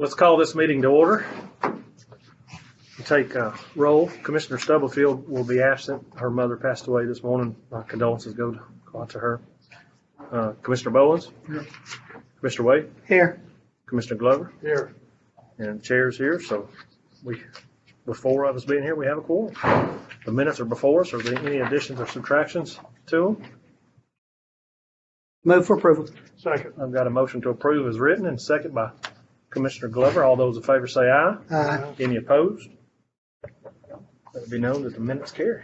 Let's call this meeting to order. We'll take a roll. Commissioner Stubblefield will be absent. Her mother passed away this morning. My condolences go out to her. Commissioner Bowens? Here. Commissioner Wade? Here. Commissioner Glover? Here. And chair's here, so with four of us being here, we have a quorum. The minutes are before us. Are there any additions or subtractions to them? Move for approval. Second. I've got a motion to approve as written and second by Commissioner Glover. All those in favor say aye. Aye. Any opposed? Let it be known that the minutes carry.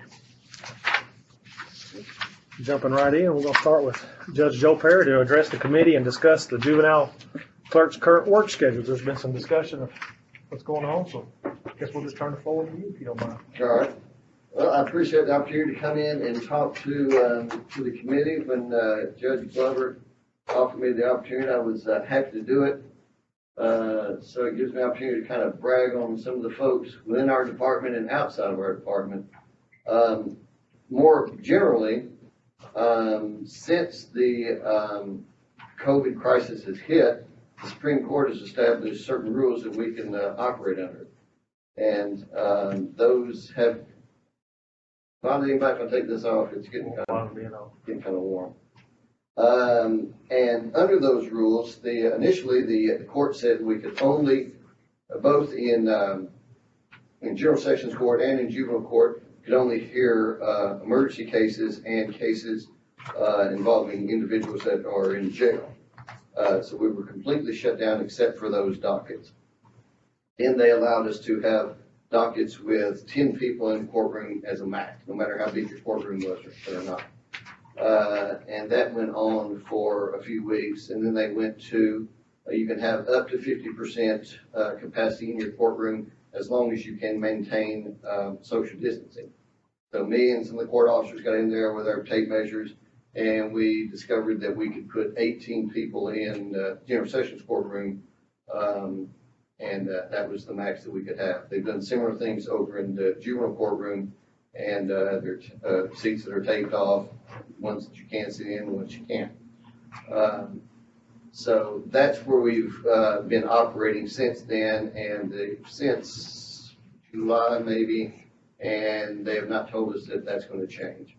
Jumping right in, we're going to start with Judge Joe Perry to address the committee and discuss the juvenile clerk's current work schedule. There's been some discussion of what's going on, so I guess we'll just turn it forward to you if you don't mind. All right. Well, I appreciate the opportunity to come in and talk to the committee. When Judge Glover offered me the opportunity, I was happy to do it. So it gives me an opportunity to kind of brag on some of the folks within our department and outside of our department. More generally, since the COVID crisis has hit, the Supreme Court has established certain rules that we can operate under. And those have, not that anybody's going to take this off, it's getting kind of warm. And under those rules, initially the court said we could only, both in general sessions court and in juvenile court, could only hear emergency cases and cases involving individuals that are in jail. So we were completely shut down except for those dockets. Then they allowed us to have dockets with 10 people in the courtroom as a max, no matter how big your courtroom was or not. And that went on for a few weeks, and then they went to you can have up to 50% capacity in your courtroom as long as you can maintain social distancing. So me and some of the court officers got in there with our tape measures, and we discovered that we could put 18 people in general sessions courtroom, and that was the max that we could have. They've done similar things over in the juvenile courtroom, and there are seats that are taped off, ones that you can sit in, ones you can't. So that's where we've been operating since then, and since July maybe, and they have not told us that that's going to change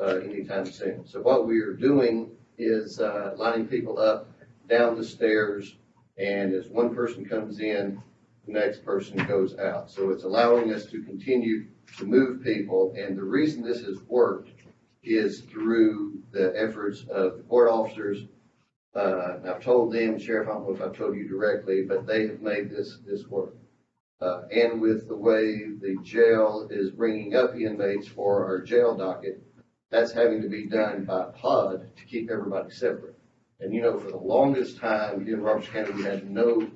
anytime soon. So what we are doing is lining people up down the stairs, and as one person comes in, the next person goes out. So it's allowing us to continue to move people, and the reason this has worked is through the efforts of the court officers. And I've told them, Sheriff, I don't know if I've told you directly, but they have made this work. And with the way the jail is bringing up inmates for our jail docket, that's having to be done by pod to keep everybody separate. And you know, for the longest time here in Robertson County, we had no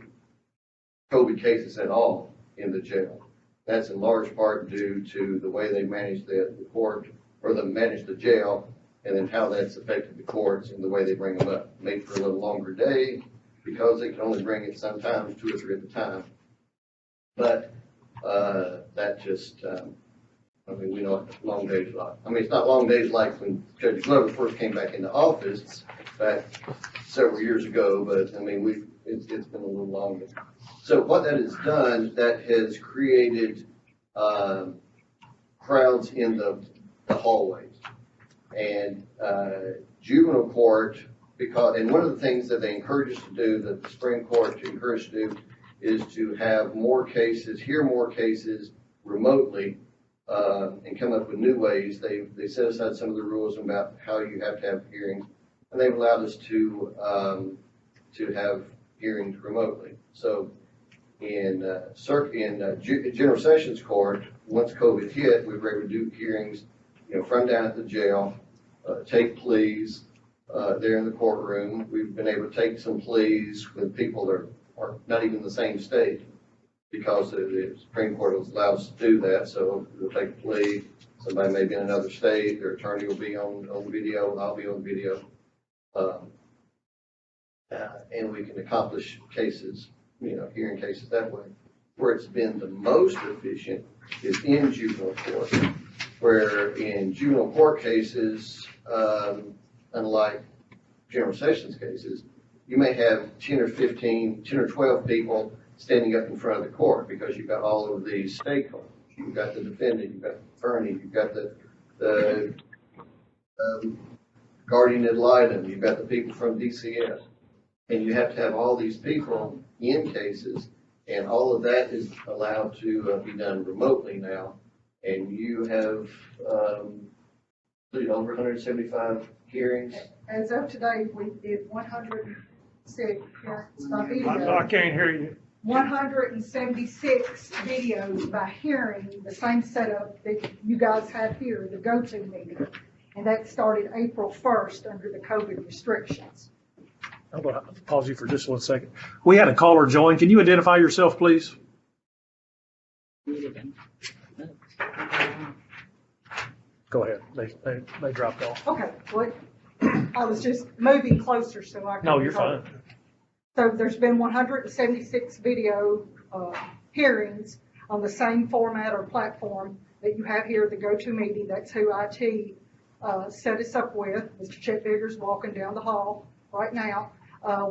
COVID cases at all in the jail. That's in large part due to the way they manage the court, or they manage the jail, and then how that's affected the courts and the way they bring them up. Made for a little longer day because they can only bring it sometimes 2 or 3 at a time. But that just, I mean, we know what long days like. I mean, it's not long days like when Judge Glover first came back into office back several years ago, but I mean, it's been a little longer. So what that has done, that has created crowds in the hallways. And juvenile court, and one of the things that they encourage us to do, that the Supreme Court encouraged us to do, is to have more cases, hear more cases remotely, and come up with new ways. They set aside some of the rules about how you have to have hearings, and they've allowed us to have hearings remotely. So in general sessions court, once COVID hit, we were able to do hearings, from down at the jail, take pleas there in the courtroom. We've been able to take some pleas with people that are not even in the same state, because the Supreme Court allows us to do that. So we'll take a plea. Somebody may be in another state. Their attorney will be on video. I'll be on video. And we can accomplish cases, hearing cases that way. Where it's been the most efficient is in juvenile court, where in juvenile court cases, unlike general sessions cases, you may have 10 or 12 people standing up in front of the court, because you've got all of these stakeholders. You've got the defendant, you've got the attorney, you've got the guardian ad litem, you've got the people from DCS. And you have to have all these people in cases, and all of that is allowed to be done remotely now. And you have, over 175 hearings. As of today, we did 106, yeah, it's by I video, can't hear you. 176 videos by hearing, the same setup that you guys have here, the go-to meeting. And that started April 1st under the COVID restrictions. I'm going to pause you for just 1 second. We had a caller join. Can you identify yourself, please? Go ahead. They dropped off. Okay, well, I was just moving closer so I could. No, you're fine. So there's been 176 video hearings on the same format or platform that you have here, the go-to meeting. That's who IT set us up with. Mr. Chet Biggers walking down the hall right now.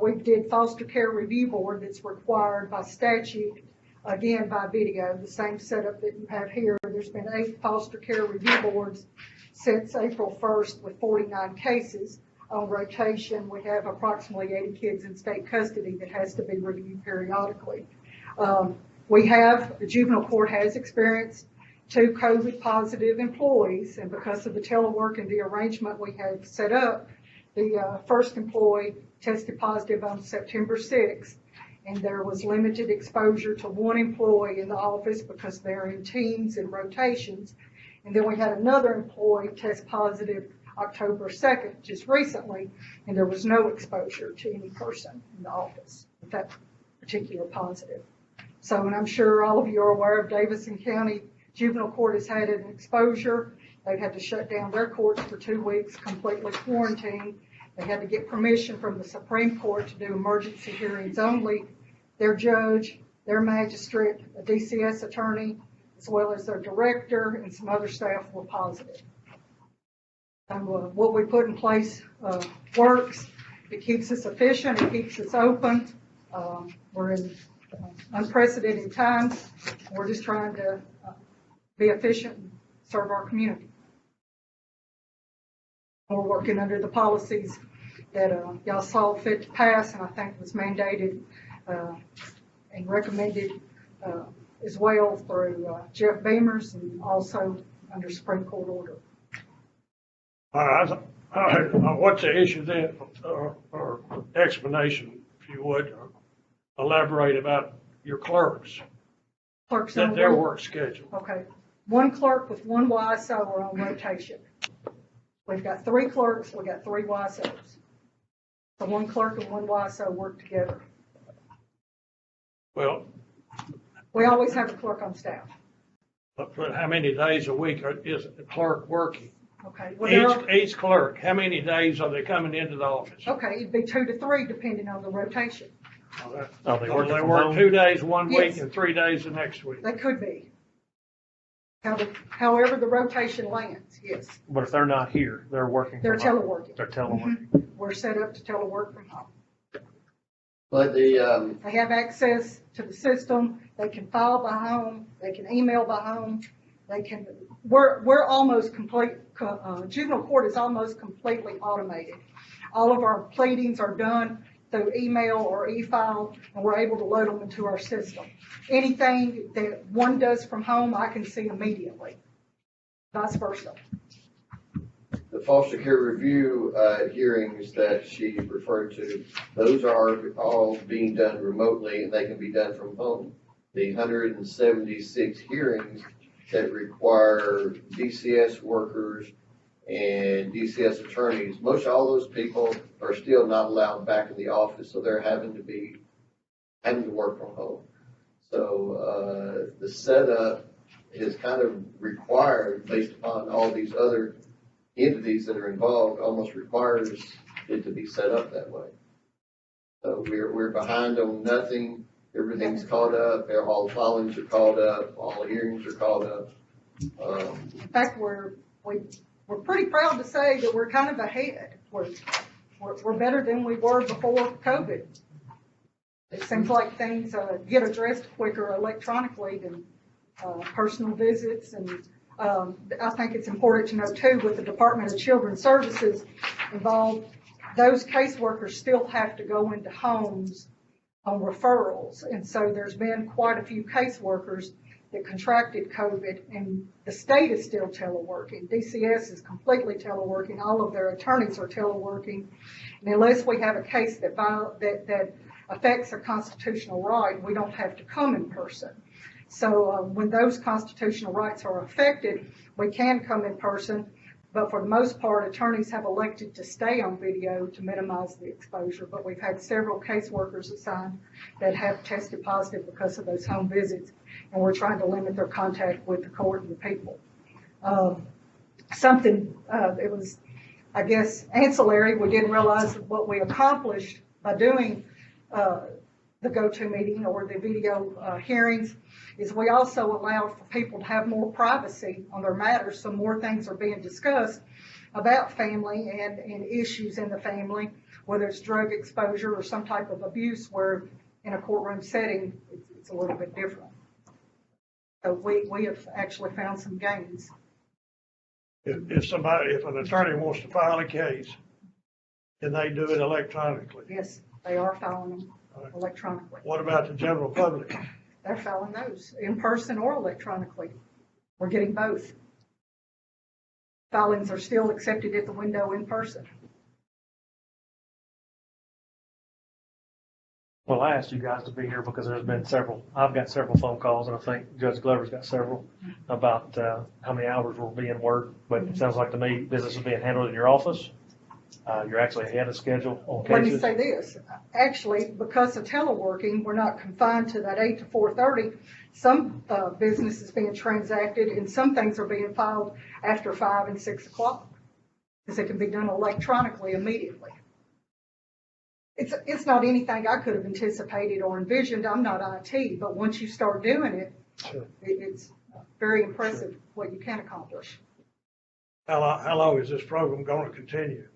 We did foster care review board that's required by statute, again by video, the same setup that you have here. There's been 8 foster care review boards since April 1st with 49 cases. On rotation, we have approximately 80 kids in state custody that has to be reviewed periodically. The juvenile court has experienced 2 COVID positive employees, and because of the telework and the arrangement we have set up, the first employee tested positive on September 6th, and there was limited exposure to 1 employee in the office because they're in teams and rotations. And then we had another employee test positive October 2nd, just recently, and there was no exposure to any person in the office with that particular positive. So, and I'm sure all of you are aware of Davidson County Juvenile Court has had an exposure. They've had to shut down their courts for 2 weeks, completely quarantined. They had to get permission from the Supreme Court to do emergency hearings only. Their judge, their magistrate, a DCS attorney, as well as their director and some other staff were positive. And what we put in place works. It keeps us efficient. It keeps us open. We're in unprecedented times. We're just trying to be efficient and serve our community. We're working under the policies that y'all saw fit to pass, and I think was mandated and recommended as well through Jeff Beamers and also under Supreme Court order. All right, what's the issue then, or explanation, if you would, elaborate about your clerks, Clerks that on their one- work schedule. Okay, 1 clerk with 1 YSO are on rotation. We've got 3 clerks, we've got 3 YSOs. So 1 clerk and 1 YSO work together. Well, We always have a clerk on staff. but how many days a week is the clerk working? Okay, well, there are, Each clerk, how many days are they coming into the office? okay, it'd be 2 to 3 depending on the rotation. Oh, they work They from work home? 2 days one week Yes. and 3 days the next week. That could be. However the rotation lands, yes. But if they're not here, they're working They're from home. teleworking. They're teleworking. We're set up to telework from home. But the, They have access to the system. They can file by home. They can email by home. They can, we're almost complete, juvenile court is almost completely automated. All of our pleadings are done through email or e-file, and we're able to load them into our system. Anything that one does from home, I can see immediately, vice versa. the foster care review hearings that she referred to, those are all being done remotely and they can be done from home. The 176 hearings that require DCS workers and DCS attorneys, most all those people are still not allowed back in the office, so they're having to work from home. So the setup is kind of required based upon all these other entities that are involved, almost requires it to be set up that way. So we're behind on nothing. Everything's caught up. All the filings are caught up. All the hearings are caught up. In fact, we're pretty proud to say that we're kind of ahead. We're better than we were before COVID. It seems like things get addressed quicker electronically than personal visits. And I think it's important to know too, with the Department of Children's Services involved, those caseworkers still have to go into homes on referrals. And so there's been quite a few caseworkers that contracted COVID, and the state is still teleworking. DCS is completely teleworking. All of their attorneys are teleworking. And unless we have a case that affects a constitutional right, we don't have to come in person. So when those constitutional rights are affected, we can come in person, but for the most part, attorneys have elected to stay on video to minimize the exposure. But we've had several caseworkers assigned that have tested positive because of those home visits, and we're trying to limit their contact with the court and the people. It was, I guess, ancillary. We didn't realize what we accomplished by doing the GoToMeeting or the video hearings is we also allowed for people to have more privacy on their matters, so more things are being discussed about family and issues in the family, whether it's drug exposure or some type of abuse, where in a courtroom setting, it's a little bit different. So we have actually found some gains. If an attorney wants to file a case, can they do it electronically? Yes, they are filing them electronically. What about the general public? They're filing those in person or electronically. We're getting both. Filings are still accepted at the window in person. Well, I asked you guys to be here because there's been I've got several phone calls, and I think Judge Glover's got several about how many hours were being worked. But it sounds like to me business is being handled in your office. You're actually ahead of schedule on cases. Let me say this. Actually, because of teleworking, we're not confined to that 8 to 4:30. Some business is being transacted, and some things are being filed after 5 and 6 o'clock because it can be done electronically immediately. It's not anything I could have anticipated or envisioned. I'm not IT, but once you start doing it, Sure. it's very impressive what you can accomplish. How long is this program going to continue?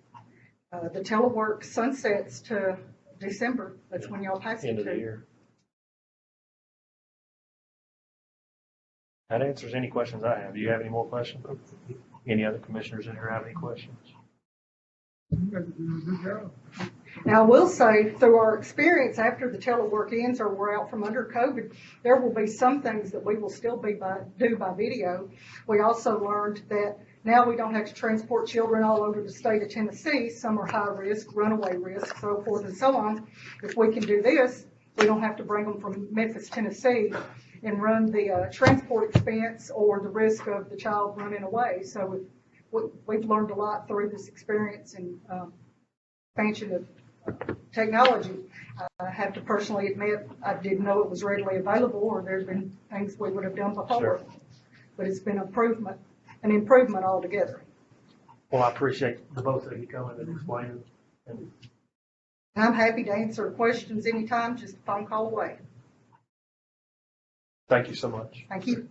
The telework sunsets to December. That's when y'all pass it End of the to. year. That answers any questions I have. Do you have any more questions? Any other commissioners in here have any questions? Now, I will say, through our experience after the telework ends or we're out from under COVID, there will be some things that we will still do by video. We also learned that now we don't have to transport children all over the state of Tennessee. Some are high risk, runaway risk, so forth and so on. If we can do this, we don't have to bring them from Memphis, Tennessee and run the transport expense or the risk of the child running away. So we've learned a lot through this experience and expansion of technology. I have to personally admit I didn't know it was readily available, or there's been things we would have done before. Sure. But it's been an improvement altogether. Well, I appreciate the both of you coming and explaining. And I'm happy to answer questions anytime, just a phone call away. thank you so much. Thank you.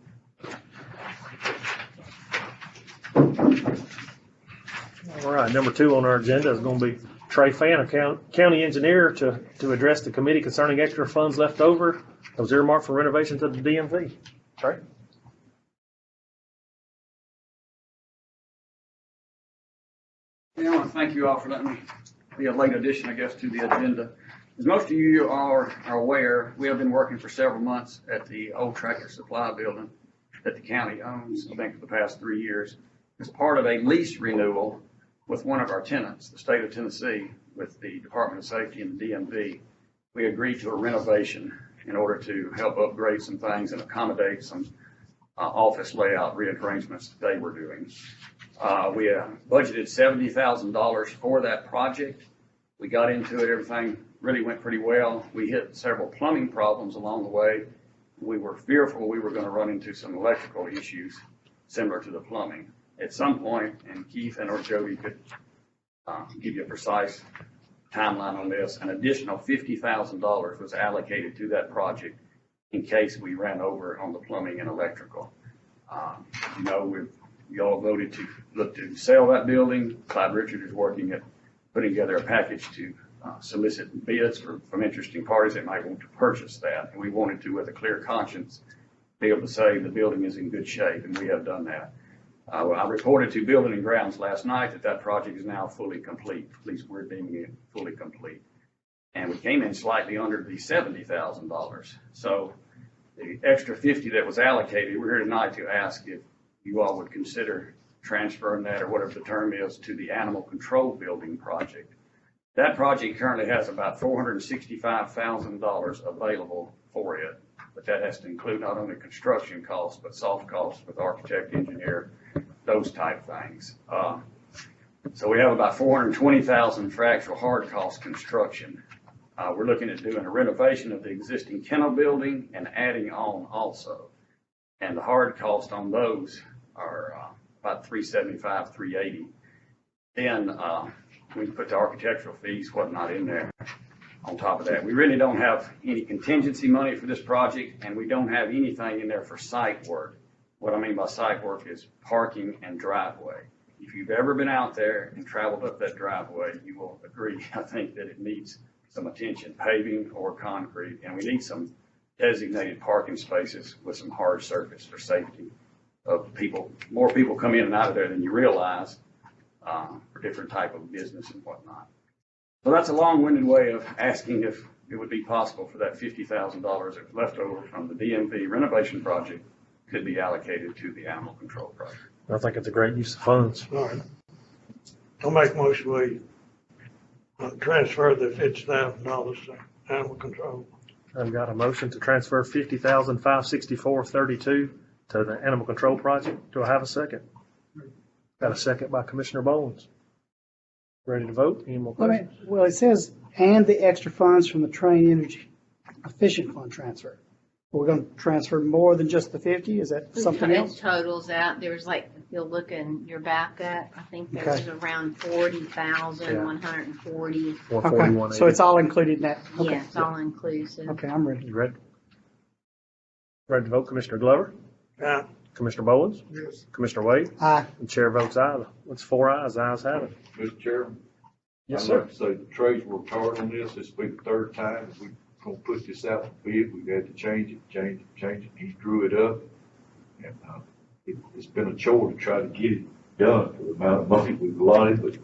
All right, number 2 on our agenda is going to be Trey Fann, county engineer, to address the committee concerning extra funds left over that was earmarked for renovations of the DMV. Trey? Yeah, I want to thank you all for letting me be a late addition, I guess, to the agenda. As most of you are aware, we have been working for several months at the old Tractor Supply building that the county owns, I think, for the past 3 years, as part of a lease renewal with one of our tenants, the state of Tennessee, with the Department of Safety and the DMV. We agreed to a renovation in order to help upgrade some things and accommodate some office layout rearrangements that they were doing. We budgeted $70,000 for that project. We got into it, everything really went pretty well. We hit several plumbing problems along the way. We were fearful we were going to run into some electrical issues similar to the plumbing. At some point, and Keith and or Jody could give you a precise timeline on this, an additional $50,000 was allocated to that project in case we ran over on the plumbing and electrical. You all voted to look to sell that building. Clyde Richard is working at putting together a package to solicit bids from interesting parties that might want to purchase that. And we wanted to, with a clear conscience, be able to say the building is in good shape, and we have done that. Well, I reported to Building and Grounds last night that project is now fully complete. At least we're deeming it fully complete. And we came in slightly under the $70,000. So the extra 50 that was allocated, we're here tonight to ask if you all would consider transferring that, or whatever the term is, to the Animal Control Building project. That project currently has about $465,000 available for it, but that has to include not only construction costs, but soft costs with architect, engineer, those type things. So we have about $420,000 for actual hard cost construction. We're looking at doing a renovation of the existing kennel building and adding on also. And the hard cost on those are about $375, $380. Then we put the architectural fees, whatnot in there on top of that. We really don't have any contingency money for this project, and we don't have anything in there for site work. What I mean by site work is parking and driveway. If you've ever been out there and traveled up that driveway, you will agree, I think, that it needs some attention, paving or concrete, and we need some designated parking spaces with some hard surface for safety of people. More people come in and out of there than you realize for different type of business and whatnot. So that's a long-winded way of asking if it would be possible for that $50,000 that's left over from the DMV renovation project could be allocated to the animal control project. I think it's a great use of funds. All right. I'll make a motion we transfer the $50,000 to animal control. I've got a motion to transfer $50,564.32 to the animal control project. Do I have a second? Got a second by Commissioner Bowens. Ready to vote? Any more questions? Well, it says, and the extra funds from the Train Energy Efficient Fund transfer. We're going to transfer more than just the 50? Is that something It else? totals out, there's like, if you'll look in your backup, I think there was around 40,140. Okay, so it's all included in that? Okay. Yeah, it's all inclusive. Okay, I'm ready. You ready? Ready to vote? Commissioner Glover? Yeah. Commissioner Bowens? Yes. Commissioner Wade? Aye. The chair votes aye. It's 4 ayes. Ayes have it. Mr. Chairman? Yes, I'd sir. like to say the trades worked hard on this. This will be the third time that we're gonna put this out for bid. We've had to change it. He drew it up. And, it's been a chore to try to get it done for the amount of money we've allotted, but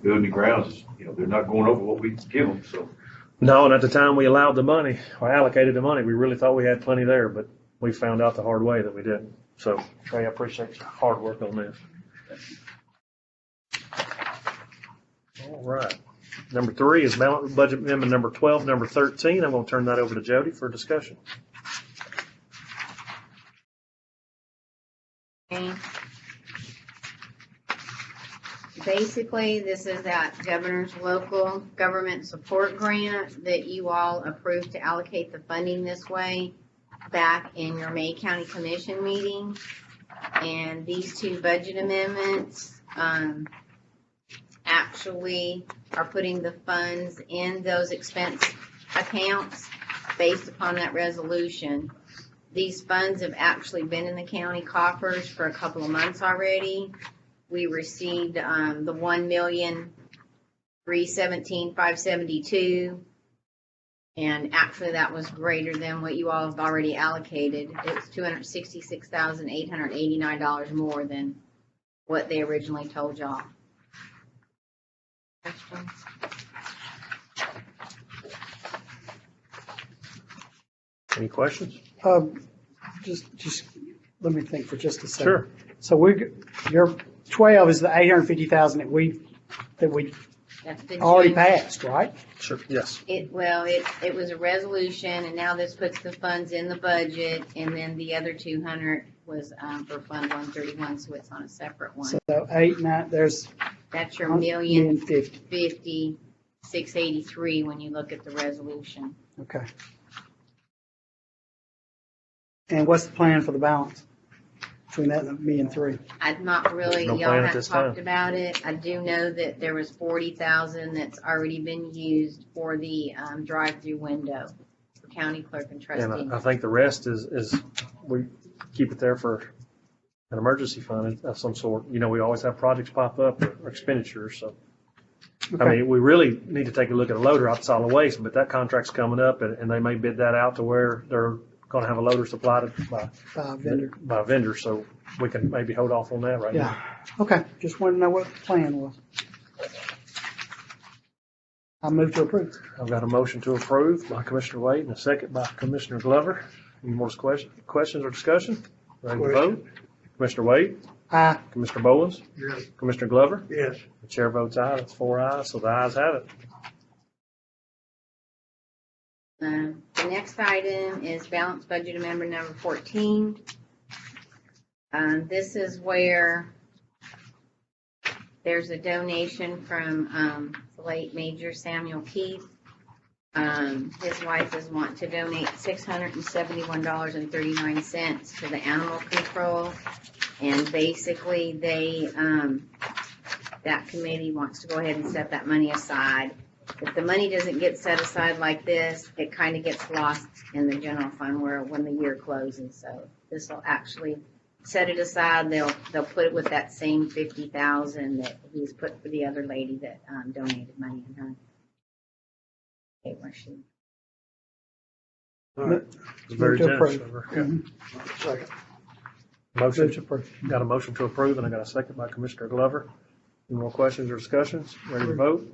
Building and Grounds is, they're not going over what we give them, so. No, and at the time we allowed the money, or allocated the money, we really thought we had plenty there, but we found out the hard way that we didn't. So, Trey, I appreciate your hard work on this. All right. Number 3 is ballot budget amendment number 12, number 13. I'm going to turn that over to Jody for discussion. Okay. Basically, this is that governor's local government support grant that you all approved to allocate the funding this way back in your May County Commission meeting. And these two budget amendments actually are putting the funds in those expense accounts based upon that resolution. These funds have actually been in the county coffers for a couple of months already. We received the $1,317,572, and actually that was greater than what you all have already allocated. It's $266,889 more than what they originally told y'all. Questions? Any questions? Just let me think for just a second. Sure. So your 12 is the 850,000 that we That's the already June. passed, right? Sure. Yes. It was a resolution, and now this puts the funds in the budget, and then the other 200 was for Fund 131, so it's on a separate one. So 8, 9, there's That's your million 1,050,000. 50,683 when you look at the resolution. Okay. And what's the plan for the balance between that and the $1,000,003? I've not really, There's no y'all plan at haven't this time. talked about it. I do know that there was 40,000 that's already been used for the drive-through window for county clerk and trustee. And I think the rest is we keep it there for an emergency fund of some sort. We always have projects pop up or expenditures, so I mean, we really need to take a look at a loader out solid waste, but that contract's coming up and they may bid that out to where they're gonna have a loader supplied Vendor. by vendors, so we can maybe hold off on that right now. Yeah, okay, just wanted to know what the plan was. I move to approve. I've got a motion to approve by Commissioner Wade and a second by Commissioner Glover. Any more questions or discussion? Ready to vote? Commissioner Wade? Aye. Commissioner Bowens? Yes. Commissioner Glover? Yes. The chair votes aye. That's 4 ayes, so the ayes have it. The next item is balance budget amendment number 14. This is where there's a donation from the late Major Samuel Keith. His wife is wanting to donate $671.39 to the animal control. And basically they, that committee wants to go ahead and set that money aside. If the money doesn't get set aside like this, it kind of gets lost in the general fund when the year closes. So this will actually set it aside. They'll put it with that same $50,000 that he's put for the other lady that donated money in her. Okay, where's she? All right. It's very Move to generous approve. of her. Yeah. Second. Move to Motion, approve. got a motion to approve and I got a second by Commissioner Glover. Any more questions or discussions? Ready to vote?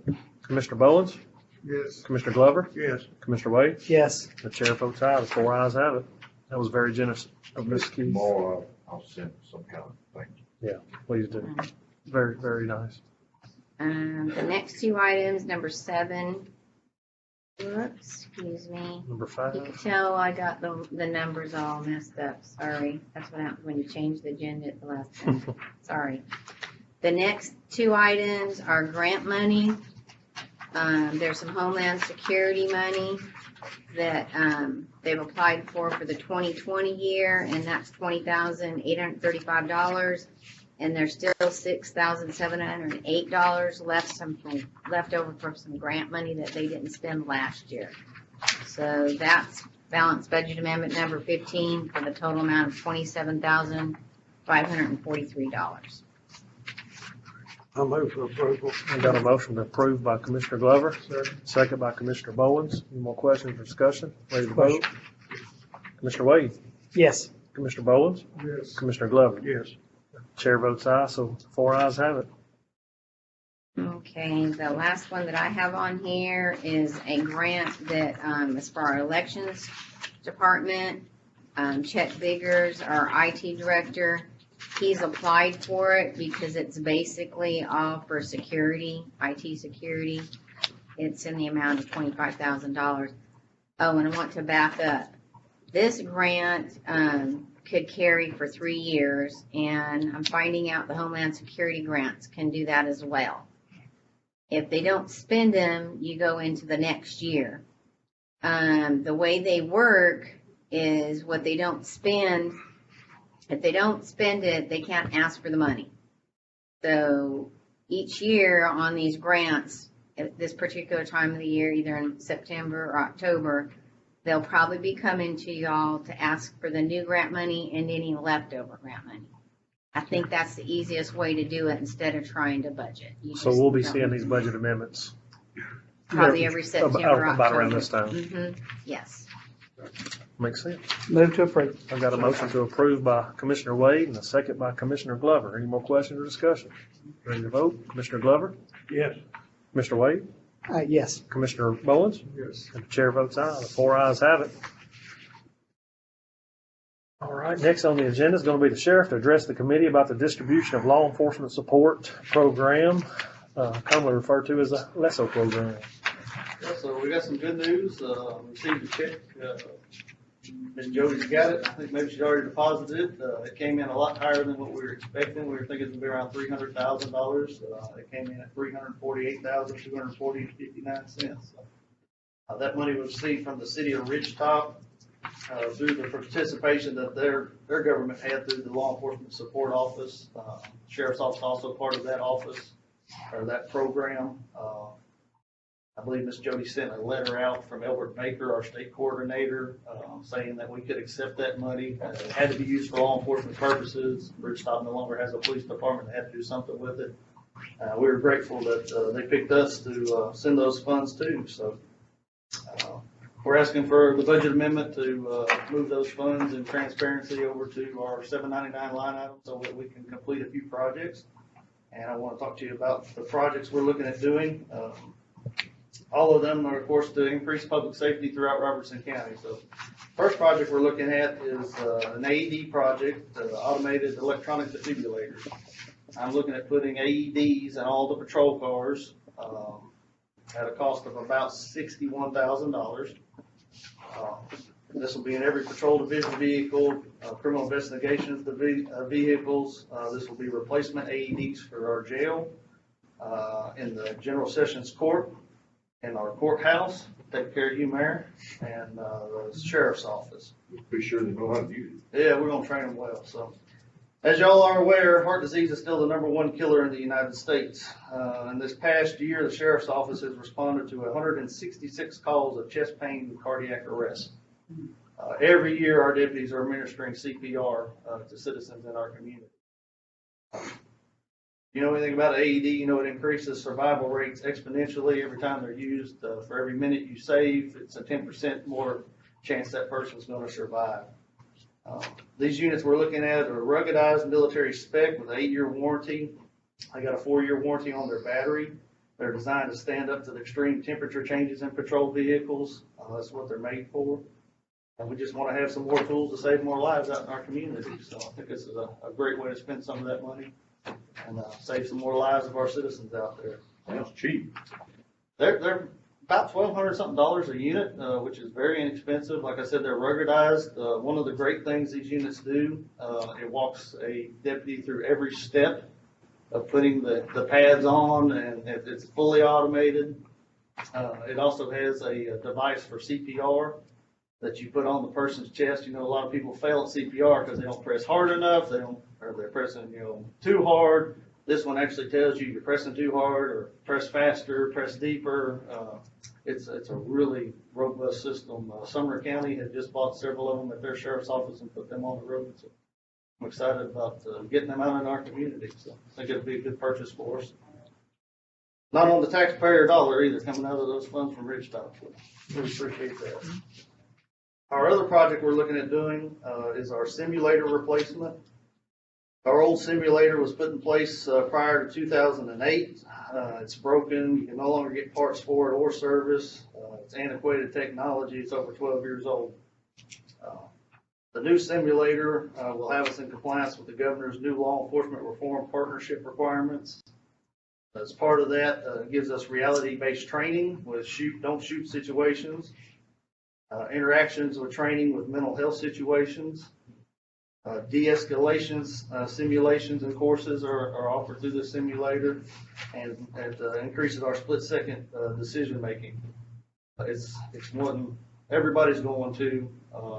Commissioner Bowens? Yes. Commissioner Glover? Yes. Commissioner Wade? Yes. The chair votes aye. The 4 ayes have it. That was very generous of Ms. Keith. Tomorrow, I'll send some kind of thank you. Please do. Very, very nice. The next two items, number 7. Whoops, excuse me. Number You 5. can tell I got the numbers all messed up. Sorry. That's what happens when you change the agenda at the last time. Sorry. The next two items are grant money. There's some Homeland Security money that they've applied for the 2020 year, and that's $20,835. And there's still $6,708 left over from some grant money that they didn't spend last year. So that's balance budget amendment number 15 for the total amount of $27,543. I move for approval. I got a motion to approve by Commissioner Glover, second by Commissioner Bowens. Any more questions or discussion? Ready to vote? Commissioner Wade? Yes. Commissioner Bowens? Yes. Commissioner Glover? Yes. Chair votes aye, so 4 ayes have it. Okay, the last one that I have on here is a grant that is for our elections department. Chet Biggers, our IT director, he's applied for it because it's basically all for security, IT security. It's in the amount of $25,000. Oh, and I want to back up. This grant could carry for 3 years, and I'm finding out the Homeland Security grants can do that as well. If they don't spend them, you go into the next year. The way they work is what they don't spend. If they don't spend it, they can't ask for the money. So each year on these grants, at this particular time of the year, either in September or October, they'll probably be coming to y'all to ask for the new grant money and any leftover grant money. I think that's the easiest way to do it instead of trying to budget. You So just we'll be don't- seeing these budget amendments Probably every September, about around October. this time. Yes. Makes sense. Move to approve. I've got a motion to approve by Commissioner Wade and a second by Commissioner Glover. Any more questions or discussion? Ready to vote? Commissioner Glover? Yes. Commissioner Wade? Yes. Commissioner Bowens? Yes. And the chair votes aye. The 4 ayes have it. All right, next on the agenda is going to be the sheriff to address the committee about the distribution of law enforcement support program, commonly referred to as a LESO program. Yeah, so we got some good news, received a check, Ms. Jody's got it, I think maybe she's already deposited it, it came in a lot higher than what we were expecting, we were thinking it'd be around $300,000, it came in at $348,240.59. That money was received from the city of Ridgetop, through the participation that their government had through the law enforcement support office, sheriff's office also part of that office, or that program. I believe Ms. Jody sent a letter out from Elbert Baker, our state coordinator, saying that we could accept that money. It had to be used for law enforcement purposes. Ridgetop no longer has a police department. They had to do something with it. We were grateful that they picked us to send those funds to. So we're asking for the budget amendment to move those funds in transparency over to our 799 line item so that we can complete a few projects. And I want to talk to you about the projects we're looking at doing. All of them are, of course, to increase public safety throughout Robertson County. So first project we're looking at is an AED project, automated electronic defibrillators. I'm looking at putting AEDs in all the patrol cars at a cost of about $61,000. This will be in every patrol division vehicle, criminal investigations vehicles. This will be replacement AEDs for our jail, in the general sessions court, in our courthouse, take care of you, Mayor, and the sheriff's office. Be sure they know how to use Yeah, we're gonna train them well. So, as y'all are aware, heart disease is still the #1 killer in the United States. In this past year, the sheriff's office has responded to 166 calls of chest pain and cardiac arrest. Every year, our deputies are administering CPR to citizens in our community. You know anything about AED, you know it increases survival rates exponentially every time they're used. For every minute you save, it's a 10% more chance that person's going to survive. These units we're looking at are ruggedized military spec with an 8-year warranty. They got a 4-year warranty on their battery. They're designed to stand up to the extreme temperature changes in patrol vehicles. That's what they're made for. And we just want to have some more tools to save more lives out in our community. So I think this is a great way to spend some of that money and save some more lives of our citizens out there. That's cheap. They're about $1,200 something a unit, which is very inexpensive. Like I said, they're ruggedized. One of the great things these units do, it walks a deputy through every step of putting the pads on, and it's fully automated. It also has a device for CPR that you put on the person's chest. You know, a lot of people fail at CPR because they don't press hard enough, or they're pressing, too hard. This one actually tells you you're pressing too hard, or press faster, press deeper. It's a really robust system. Sumner County had just bought several of them at their sheriff's office and put them on the road. So I'm excited about getting them out in our community. So I think it'll be a good purchase for us. Not on the taxpayer dollar either, coming out of those funds from Ridgetop. We appreciate that. Our other project we're looking at doing is our simulator replacement. Our old simulator was put in place prior to 2008. It's broken. You can no longer get parts for it or service. It's antiquated technology. It's over 12 years old. The new simulator will have us in compliance with the governor's new law enforcement reform partnership requirements. As part of that, it gives us reality-based training with shoot, don't shoot situations, interactions with training with mental health situations. De-escalations, simulations and courses are offered through the simulator, and it increases our split-second decision making. It's one everybody's going to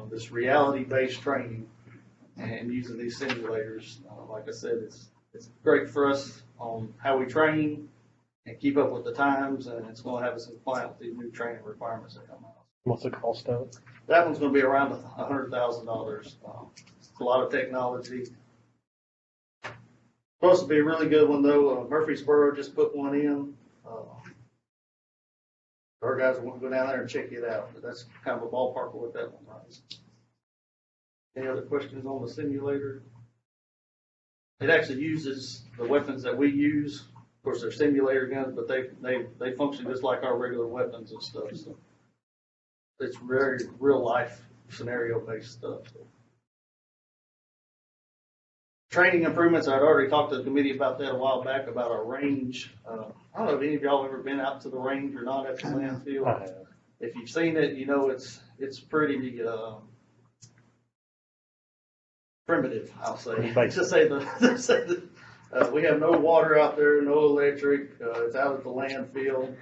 this reality-based training and using these simulators. Like I said, it's great for us on how we train and keep up with the times, and it's going to have us in compliance with these new training requirements that come out. What's the cost of it? That one's going to be around $100,000. It's a lot of technology. Supposed to be a really good one though. Murfreesboro just put one in. Our guys want to go down there and check it out, but that's kind of a ballpark of what that one runs. Any other questions on the simulator? It actually uses the weapons that we use. Of course, they're simulator guns, but they function just like our regular weapons and stuff. So it's very real life scenario based stuff. Training improvements, I'd already talked to the committee about that a while back, about our range. I don't know if any of y'all have ever been out to the range or not at the landfill. I have. If you've seen it, you know it's pretty primitive, I'll say. To say we have no water out there, no electric. It's out at the landfill.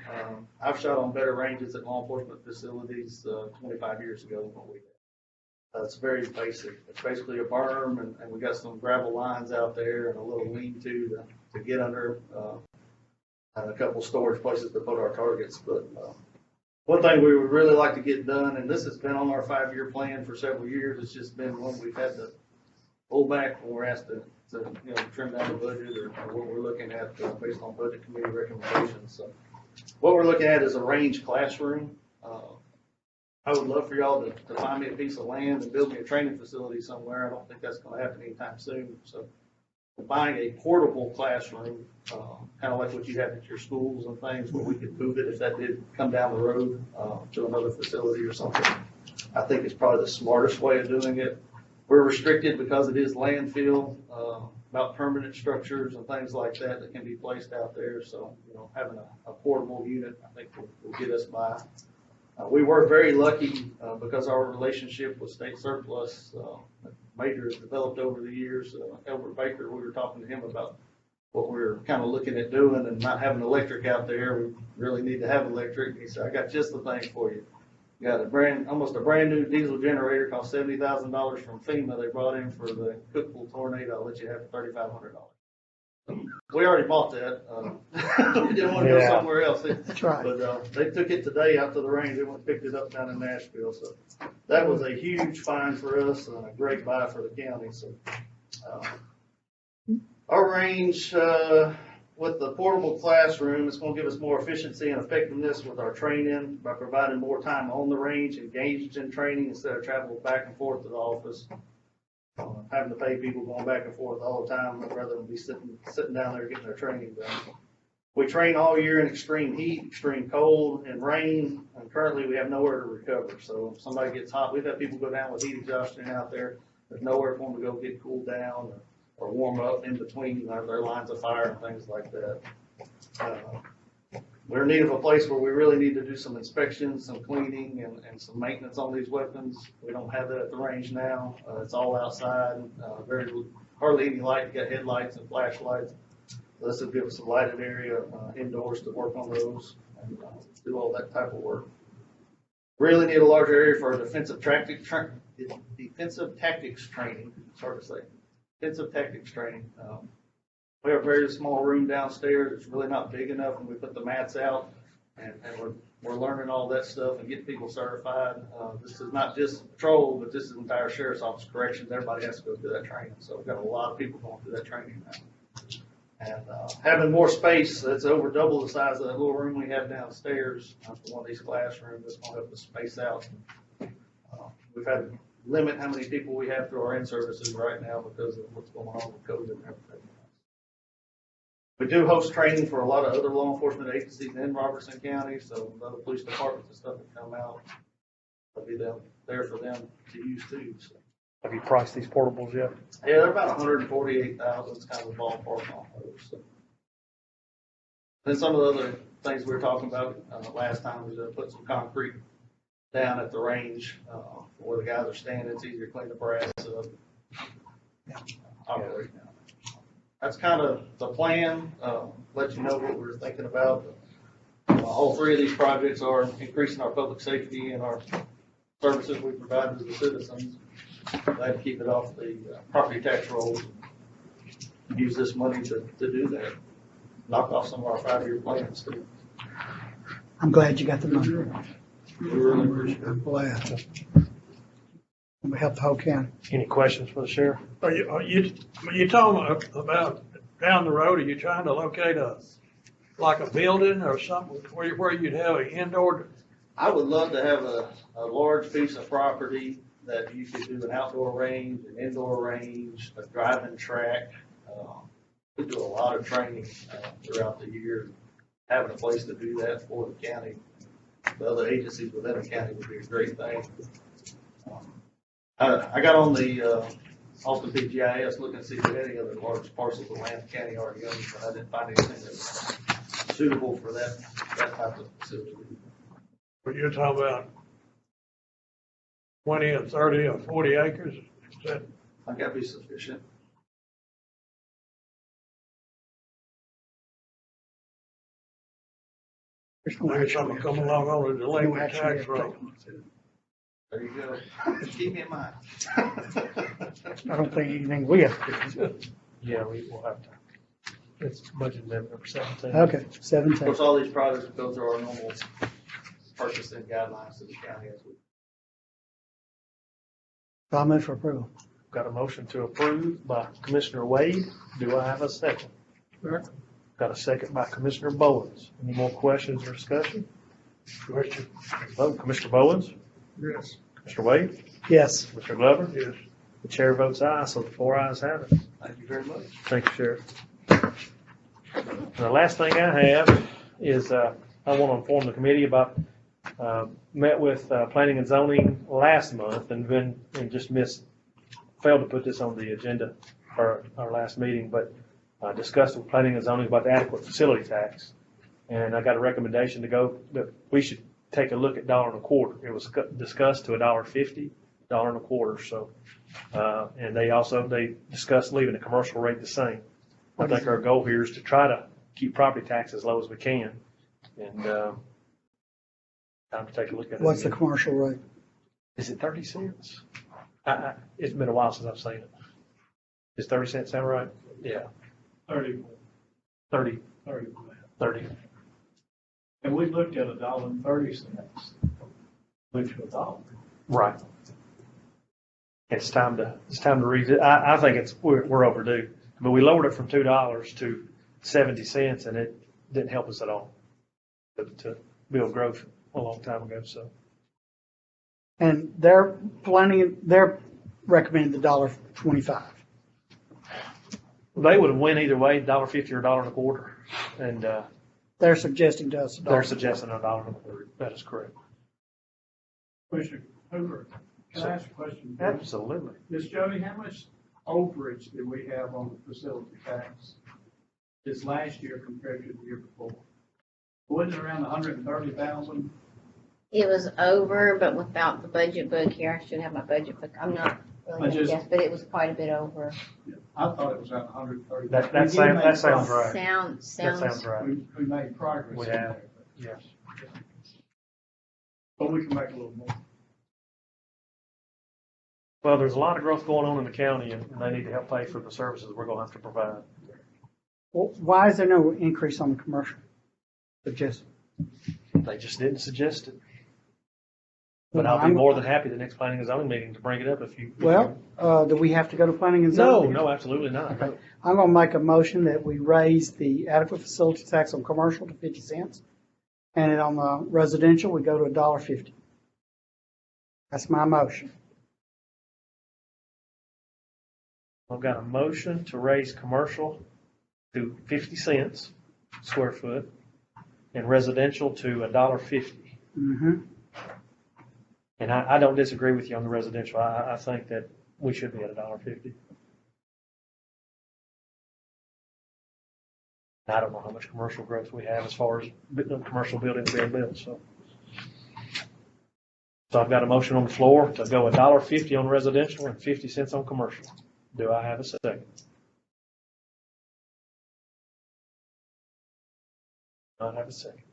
I've shot on better ranges at law enforcement facilities 25 years ago than what we had. It's very basic. It's basically a berm, and we got some gravel lines out there and a little lean-to to get under, and a couple storage places to put our targets. But one thing we would really like to get done, and this has been on our 5-year plan for several years, it's just been one we've had to pull back when we're asked to, trim down the budget or what we're looking at based on budget committee recommendations. So what we're looking at is a range classroom. I would love for y'all to find me a piece of land and build me a training facility somewhere. I don't think that's gonna happen anytime soon. So we're buying a portable classroom, kind of like what you have at your schools and things, where we could move it if that did come down the road, to another facility or something. I think it's probably the smartest way of doing it. We're restricted because it is landfill, about permanent structures and things like that can be placed out there. So, having a portable unit, I think will get us by. We were very lucky, because our relationship with state surplus, Major has developed over the years. Albert Baker, we were talking to him about what we were kind of looking at doing and not having electric out there. We really need to have electric. He said, I got just the thing for you. You got almost a brand new diesel generator, cost $70,000 from FEMA. They brought in for the Cookville tornado. I'll let you have it for $3,500. We already bought that. We didn't want to go somewhere else. That's right. But they took it today out to the range. They went and picked it up down in Nashville. So that was a huge find for us and a great buy for the county. So our range with the portable classroom, it's going to give us more efficiency and effectiveness with our training by providing more time on the range, engaged in training instead of traveling back and forth to the office. Having to pay people going back and forth all the time rather than be sitting down there getting their training done. We train all year in extreme heat, extreme cold, and rain, and currently we have nowhere to recover. So if somebody gets hot, we've had people go down with heat exhaustion out there. There's nowhere for them to go get cooled down or warm up in between their lines of fire and things like that. We're in need of a place where we really need to do some inspections, some cleaning, and some maintenance on these weapons. We don't have that at the range now. It's all outside, hardly any light. You got headlights and flashlights. So this will give us a lighted area indoors to work on those and do all that type of work. Really need a larger area for our defensive tactics training. It's hard to say. Defensive tactics training. We have a very small room downstairs. It's really not big enough, and we put the mats out, and we're learning all that stuff and getting people certified. This is not just patrol, but this is entire sheriff's office corrections. Everybody has to go through that training. So we've got a lot of people going through that training now. And having more space, that's over double the size of that little room we have downstairs for one of these classrooms. That's going to help us space out. We've had to limit how many people we have through our in-services right now because of what's going on with COVID and everything. We do host training for a lot of other law enforcement agencies in Robertson County, so other police departments and stuff that come out, I'll be there for them to use too. So. Have you priced these portables yet? Yeah, they're about $148,000. It's kind of a ballpark on those. So. Then some of the other things we were talking about last time was put some concrete down at the range where the guys are standing. It's easier to clean the brass up. Operate now. That's kind of the plan. Let you know what we're thinking about. All three of these projects are increasing our public safety and our services we provide to the citizens. Glad to keep it off the property tax rolls. Use this money to do that. Knock off some of our 5-year plans too. I'm glad you got the money. We really appreciate it. I'm glad. We help the whole county. Any questions for the sheriff? Are you talking about down the road, are you trying to locate like a building or something where you'd have an indoor? I would love to have a large piece of property that you could do an outdoor range, an indoor range, a driving track. We do a lot of training throughout the year. Having a place to do that for the county, the other agencies within the county would be a great thing. I got on the Austin PGIS looking to see if there any other large parcels of land the county already owns, but I didn't find anything that was suitable for that type of facility. But you're talking about 20 or 30 or 40 acres? Is that? I think that'd be sufficient. Maybe something come along on the delinquent tax roll. There you go. Just keep me in mind. I don't think anything we have to do. Yeah, we'll have to. It's budget amendment number 17. Okay, Of 17. course, all these projects go through our normal purchasing guidelines to the county as we. I'll move for approval. Got a motion to approve by Commissioner Wade. Do I have a second? Got a second by Commissioner Bowens. Any more questions or discussion? Question? Vote. Commissioner Bowens? Yes. Commissioner Wade? Yes. Commissioner Glover? Yes. The chair votes aye, so the 4 ayes have it. Thank you very much. Thank you, Sheriff. The last thing I have is, I want to inform the committee about, met with, planning and zoning last month and just failed to put this on the agenda for our last meeting, but, discussed with planning and zoning about the adequate facility tax. And I got a recommendation that we should take a look at $1.25. It was discussed to $1.50, $1.25. So, and they discussed leaving the commercial rate the same. I think our goal here is to try to keep property tax as low as we can. And, time to take a look at it. What's the commercial rate? Is it 30 cents? It's been a while since I've seen it. Is 30 cents sound right? Yeah. 30. 30. And we looked at $1.30, went to $1. Right. It's time to revisit. I think we're overdue, but we lowered it from $2 to 70 cents and it didn't help us at all to build growth a long time ago, so. And they're recommending the $1.25. They would have went either way, $1.50 or $1.25, and, They're suggesting to us they're $1. suggesting $1.25. That is correct. Commissioner Hoover, can I ask a question? Absolutely. Ms. Jody, how much overage did we have on the facility tax this last year compared to the year before? Wasn't it around 130,000? It was over, but without the budget book here, I should have my budget book. I'm not really gonna guess, but it was quite a bit over. I thought it was at 130. That sounds right. Sounds. That sounds right. We made progress. We in have. there, Yes. but we can make a little more. Well, there's a lot of growth going on in the county and they need to help pay for the services we're gonna have to provide. Well, why is there no increase on the commercial? Suggest. They just didn't suggest it. But I'll be more than happy the next planning and zoning meeting to bring it up if you. Well, do we have to go to planning and No, zoning? no, absolutely not. Okay. I'm gonna make a motion that we raise the adequate facility tax on commercial to 50 cents. And on the residential, we go to $1.50. That's my motion. I've got a motion to raise commercial to 50 cents square foot and residential to $1.50. Mm-hmm. And I don't disagree with you on the residential. I think that we should be at $1.50. I don't know how much commercial growth we have as far as commercial buildings being built, so. So I've got a motion on the floor to go $1.50 on residential and 50 cents on commercial. Do I have a second? I have a second.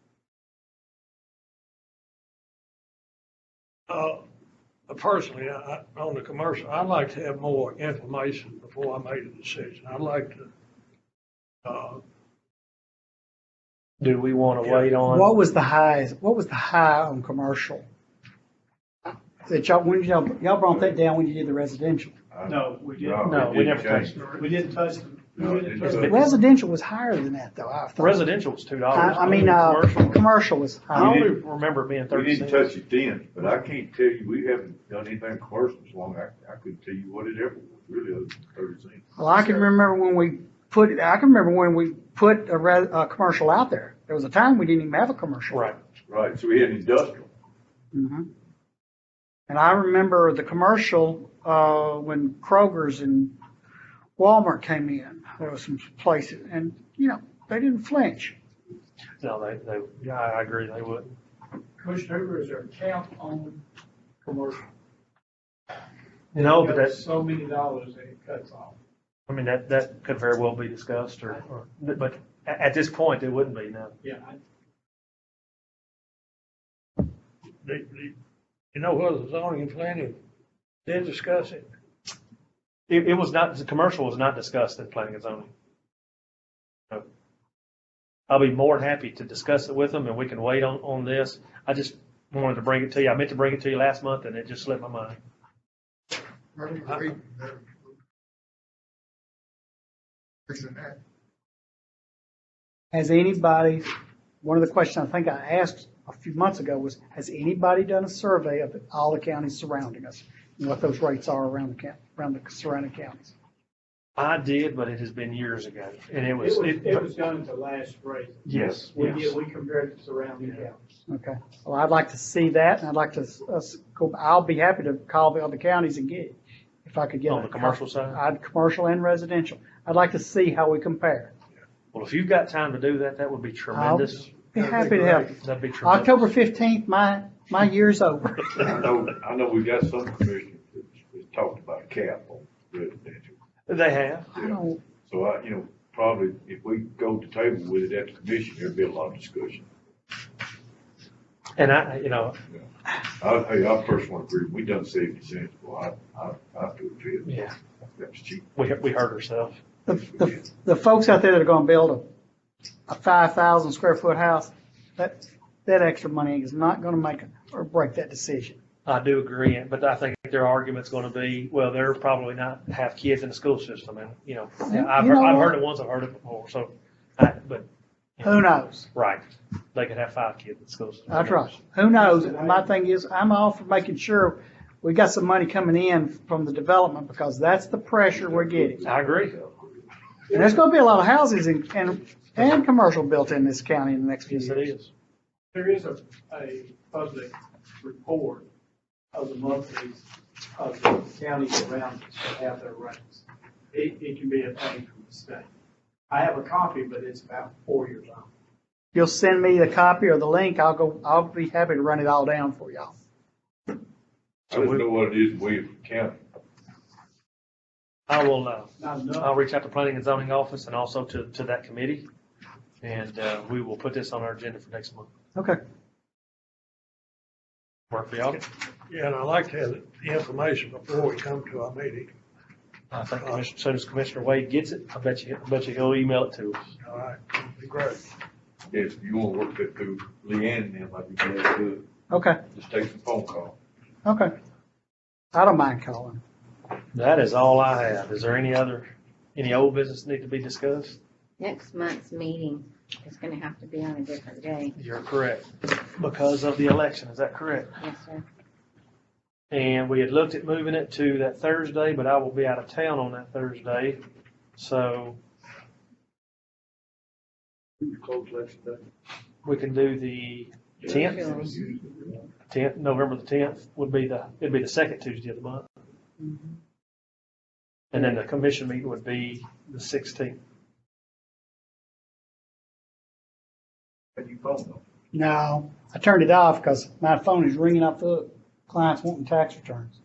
Personally, on the commercial, I'd like to have more information before I made a decision. I'd like to, Do we want to wait on? What was the high on commercial? That y'all brought that down when you did the residential. No, we didn't. No, we never changed. We didn't touch them. No, We it didn't didn't touch touch them. Residential was higher than that though, I thought. Residential was $2. I mean, Commercial. commercial was I higher. only remember it being We 30 didn't cents. touch it then, but I can't tell you, we haven't done anything commercial so long, I couldn't tell you what it ever was, really, other than 30 cents. Well, I can remember when we put a commercial out there. There was a time we didn't even have a commercial. Right. Right, so we had industrial. Mm-hmm. And I remember the commercial, when Kroger's and Walmart came in, there was some places, and, they didn't flinch. No, yeah, I agree, they wouldn't. Commissioner Hoover, is there a cap on commercial? No, but that's, So many dollars that it cuts off. I mean, that could very well be discussed but at this point, it wouldn't be, no. Yeah. whether the zoning and planning did discuss it. It was not, the commercial was not discussed in planning and zoning. No. I'll be more than happy to discuss it with them and we can wait on this. I just wanted to bring it to you. I meant to bring it to you last month and it just slipped my mind. Has anybody, one of the questions I think I asked a few months ago was, has anybody done a survey of all the counties surrounding us? And what those rates are around the surrounding counties? I did, but it has been years ago, and It was done at the last spring. yes, We yes. compared it to surrounding counties. Okay, well, I'd like to see that, and I'd like to, go, I'll be happy to call the other counties and get it, if I could get. On the commercial side? I'd, commercial and residential. I'd like to see how we compare. Well, if you've got time to do that, that would be tremendous. Be happy to help. That'd be tremendous. October 15th, my year's over. I know we got some commissioners that talked about a cap on residential. They have. I don't, So probably if we go to table with it at the commission, there'd be a lot of discussion. And I personally agree, we done 70 cents, well, I do it too. yeah, That's cheap. we hurt ourselves. the folks out there that are gonna build a 5,000 square foot house, that extra money is not gonna make or break that decision. I do agree, but I think their argument's gonna be, well, they're probably not have kids in the school system, and, I've heard it once, I've heard it before, so, but. Who knows? Right, they could have 5 kids in the school system. That's right. Who knows? And my thing is, I'm all for making sure we got some money coming in from the development, because that's the pressure we're getting. I agree. And there's gonna be a lot of houses and commercial built in this county in the next few Yes, it years. is. There is a public report of the monthlies of the counties around us that have their rates. It can be obtained from the state. I have a copy, but it's about 4 years old. You'll send me the copy or the link, I'll be happy to run it all down for y'all. I just know what it is in Williamson County. I will, Not enough. I'll reach out to planning and zoning office and also to that committee, and we will put this on our agenda for next month. Okay. Work for y'all? Yeah, and I like to have the information before we come to our meeting. I think as soon as Commissioner Wade gets it, I bet you he'll email it to us. All right, be great. If you want to work that through Leanne and them, I'd be glad to do it. Okay, Just take some phone call. okay. I don't mind calling. That is all I have. Is there any old business need to be discussed? Next month's meeting is gonna have to be on a different day. You're correct. Because of the election, is that correct? Yes, sir. And we had looked at moving it to that Thursday, but I will be out of town on that Thursday. So Close election day. we can do the 10th, November the 10th it'd be the second Tuesday of the month. Mhm. And then the commission meeting would be the 16th. And you phone them. No, I turned it off because my phone is ringing off the clients wanting tax returns.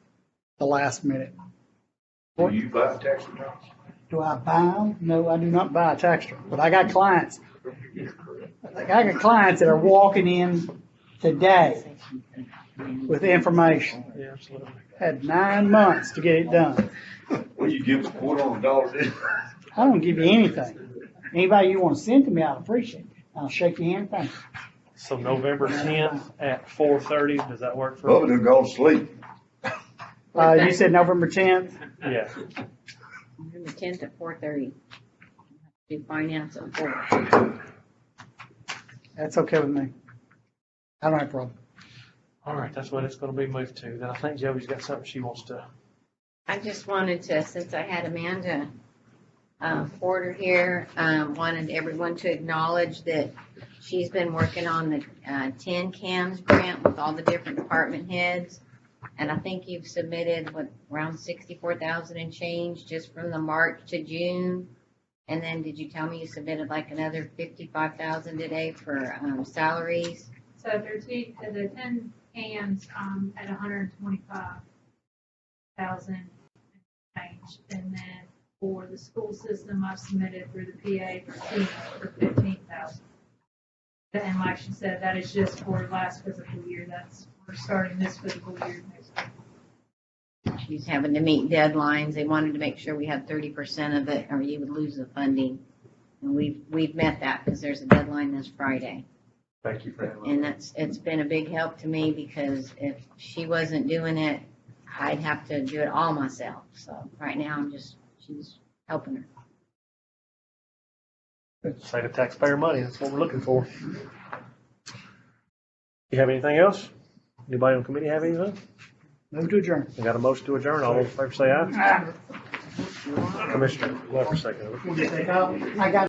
The last minute. Do you buy tax returns? Do I buy them? No, I do not buy a tax return, but I got clients. I got clients that are walking in today with information. Yeah, absolutely. Had 9 months to get it done. Well, you give us $200, I don't give you anything. Anybody you want to send to me, I'll appreciate it. I'll shake your hand, thank you. So November 10th at 4:30, does that work for Bubba you? done gone to sleep. You said November 10th? Yeah. November 10th at 4:30. Do finance at 4. That's okay with me. I don't have a problem. All right, that's what it's going to be moved to. Then I think Joey's got something she wants to. I just wanted to, since I had Amanda Porter here, wanted everyone to acknowledge that she's been working on the 10 CAMS grant with all the different department heads. And I think you've submitted, around 64,000 and change just from the March to June. And then did you tell me you submitted like another 55,000 today for salaries? So the 10 cams, at 125,000 change. And then for the school system, I've submitted through the PA for 15,000. And like she said, that is just for last physical year. We're starting this physical year next week. She's having to meet deadlines. They wanted to make sure we had 30% of it or you would lose the funding. And we've met that because there's a deadline this Friday. Thank you for that. And it's been a big help to me because if she wasn't doing it, I'd have to do it all myself. So right now she's helping her. Save the taxpayer money, that's what we're looking for. You have anything else? Anybody on the committee have anything? Move to adjourn. We got a motion to adjourn, all those in favor say aye. Commissioner Lefferts, second. I got